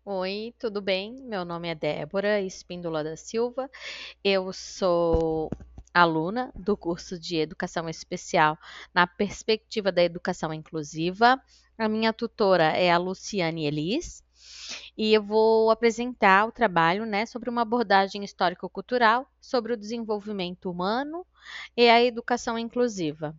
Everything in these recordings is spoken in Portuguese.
Oi, tudo bem? Meu nome é Débora Espíndola da Silva. Eu sou aluna do curso de Educação Especial na Perspectiva da Educação Inclusiva. A minha tutora é a Luciane Elis e eu vou apresentar o trabalho, sobre uma abordagem histórico-cultural sobre o desenvolvimento humano e a educação inclusiva.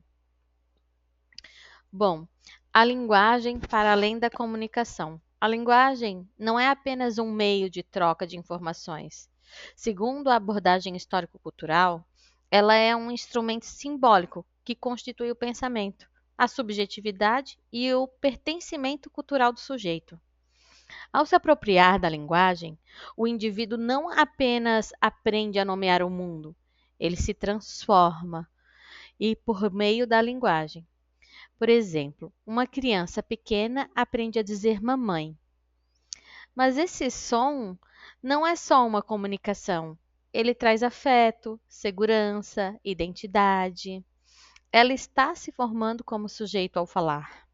Bom, a linguagem para além da comunicação. A linguagem não é apenas um meio de troca de informações. Segundo a abordagem histórico-cultural, ela é um instrumento simbólico que constitui o pensamento, a subjetividade e o pertencimento cultural do sujeito. Ao se apropriar da linguagem, o indivíduo não apenas aprende a nomear o mundo, ele se transforma e por meio da linguagem. Por exemplo, uma criança pequena aprende a dizer mamãe, mas esse som não é só uma comunicação. Ele traz afeto, segurança, identidade. Ela está se formando como sujeito ao falar.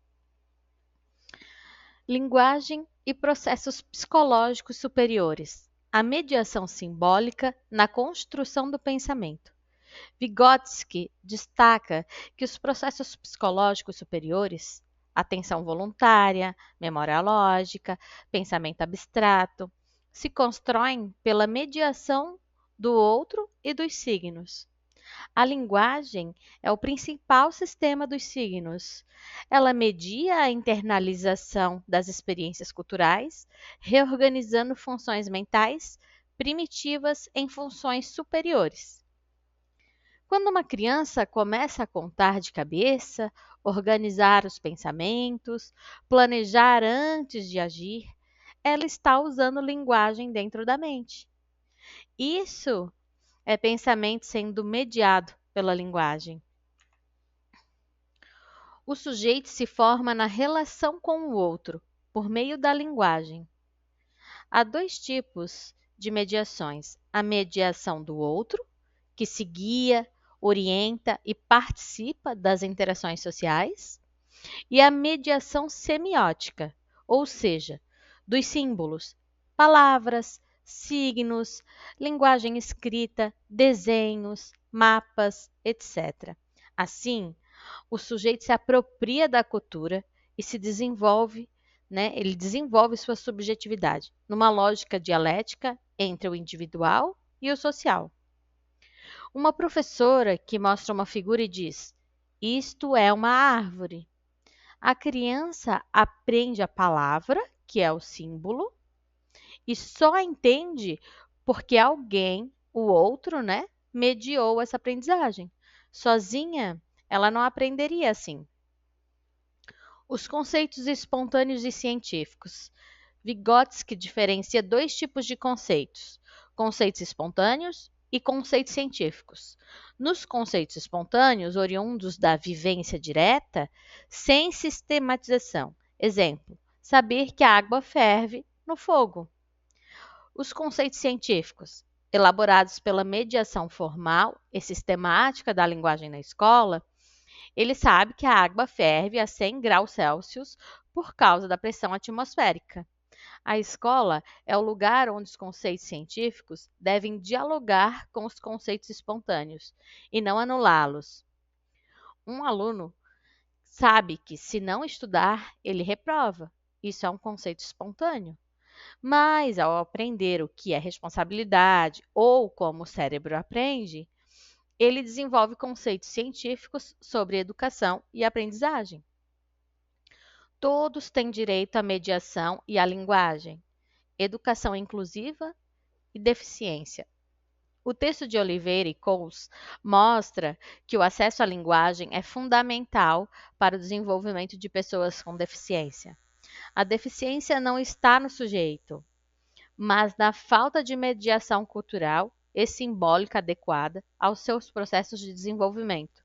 Linguagem e processos psicológicos superiores. A mediação simbólica na construção do pensamento. Vygotsky destaca que os processos psicológicos superiores, atenção voluntária, memória lógica, pensamento abstrato, se constroem pela mediação do outro e dos signos. A linguagem é o principal sistema dos signos. Ela media a internalização das experiências culturais, reorganizando funções mentais primitivas em funções superiores. Quando uma criança começa a contar de cabeça, organizar os pensamentos, planejar antes de agir, ela está usando linguagem dentro da mente. Isso é pensamento sendo mediado pela linguagem. O sujeito se forma na relação com o outro, por meio da linguagem. Há dois tipos de mediações: a mediação do outro, que se guia, orienta e participa das interações sociais, e a mediação semiótica, ou seja, dos símbolos, palavras, signos, linguagem escrita, desenhos, mapas, etc. Assim, o sujeito se apropria da cultura e se desenvolve, ele desenvolve sua subjetividade numa lógica dialética entre o individual e o social. Uma professora que mostra uma figura e diz: Isto é uma árvore. A criança aprende a palavra, que é o símbolo, e só entende porque alguém, o outro, mediou essa aprendizagem. Sozinha, ela não aprenderia assim. Os conceitos espontâneos e científicos. Vygotsky diferencia dois tipos de conceitos: conceitos espontâneos e conceitos científicos. Nos conceitos espontâneos, oriundos da vivência direta, sem sistematização. Exemplo: saber que a água ferve no fogo. Os conceitos científicos, elaborados pela mediação formal e sistemática da linguagem na escola, ele sabe que a água ferve a 100 graus Celsius por causa da pressão atmosférica. A escola é o lugar onde os conceitos científicos devem dialogar com os conceitos espontâneos e não anulá-los. Um aluno sabe que, se não estudar, ele reprova. Isso é um conceito espontâneo. Mas, ao aprender o que é responsabilidade ou como o cérebro aprende, ele desenvolve conceitos científicos sobre educação e aprendizagem. Todos têm direito à mediação e à linguagem, educação inclusiva e deficiência. O texto de Oliveira e Coles mostra que o acesso à linguagem é fundamental para o desenvolvimento de pessoas com deficiência. A deficiência não está no sujeito, mas na falta de mediação cultural e simbólica adequada aos seus processos de desenvolvimento.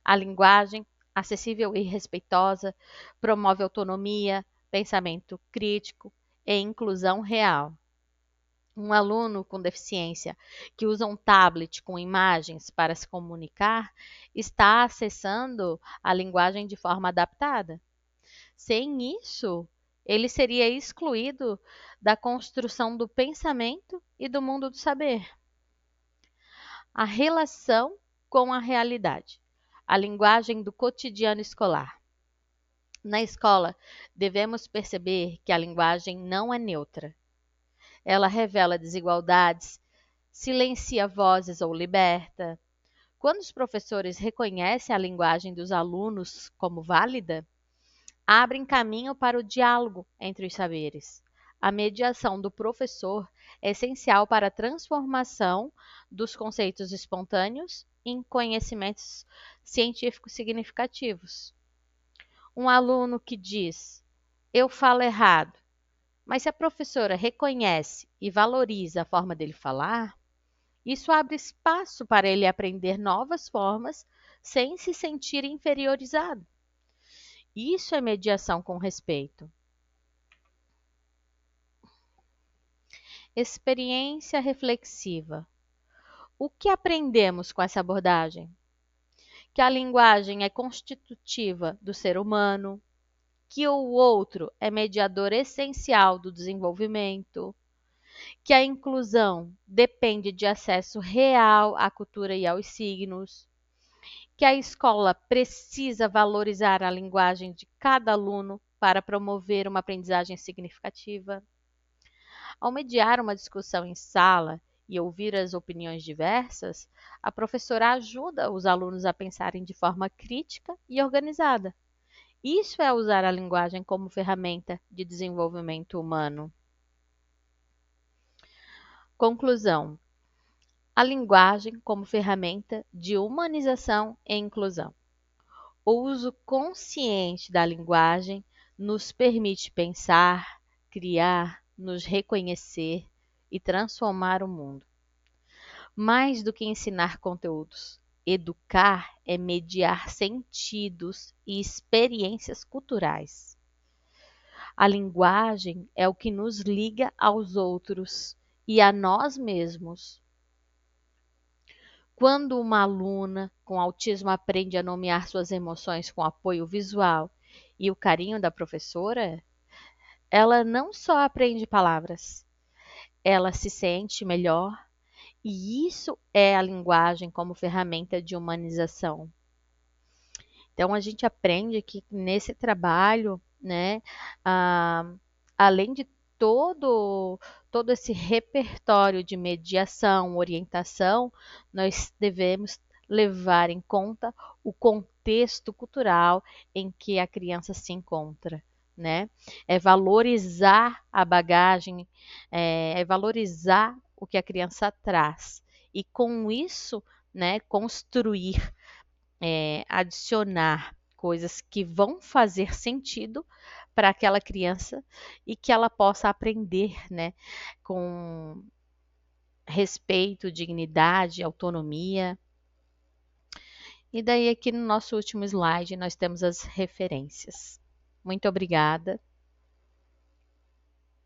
A linguagem, acessível e respeitosa, promove autonomia, pensamento crítico e inclusão real. Um aluno com deficiência que usa um tablet com imagens para se comunicar está acessando a linguagem de forma adaptada. Sem isso, ele seria excluído da construção do pensamento e do mundo do saber. A relação com a realidade, a linguagem do cotidiano escolar. Na escola, devemos perceber que a linguagem não é neutra. Ela revela desigualdades, silencia vozes ou liberta. Quando os professores reconhecem a linguagem dos alunos como válida, abrem caminho para o diálogo entre os saberes. A mediação do professor é essencial para a transformação dos conceitos espontâneos em conhecimentos científicos significativos. Um aluno que diz: "Eu falo errado", mas se a professora reconhece e valoriza a forma dele falar, isso abre espaço para ele aprender novas formas sem se sentir inferiorizado. Isso é mediação com respeito. Experiência reflexiva. O que aprendemos com essa abordagem? Que a linguagem é constitutiva do ser humano, que o outro é mediador essencial do desenvolvimento, que a inclusão depende de acesso real à cultura e aos signos, que a escola precisa valorizar a linguagem de cada aluno para promover uma aprendizagem significativa. Ao mediar uma discussão em sala e ouvir as opiniões diversas, a professora ajuda os alunos a pensarem de forma crítica e organizada. Isso é usar a linguagem como ferramenta de desenvolvimento humano. Conclusão: a linguagem como ferramenta de humanização e inclusão. O uso consciente da linguagem nos permite pensar, criar, nos reconhecer e transformar o mundo. Mais do que ensinar conteúdos, educar é mediar sentidos e experiências culturais. A linguagem é o que nos liga aos outros e a nós mesmos. Quando uma aluna com autismo aprende a nomear suas emoções com apoio visual e o carinho da professora, ela não só aprende palavras, ela se sente melhor, e isso é a linguagem como ferramenta de humanização. Então, a gente aprende que nesse trabalho, né, além de todo esse repertório de mediação, orientação, nós devemos levar em conta o contexto cultural em que a criança se encontra, né? É valorizar a bagagem, é valorizar o que a criança traz e com isso, né, construir, adicionar coisas que vão fazer sentido para aquela criança e que ela possa aprender, né, com respeito, dignidade, autonomia. E daí aqui no nosso último slide nós temos as referências. Muito obrigada.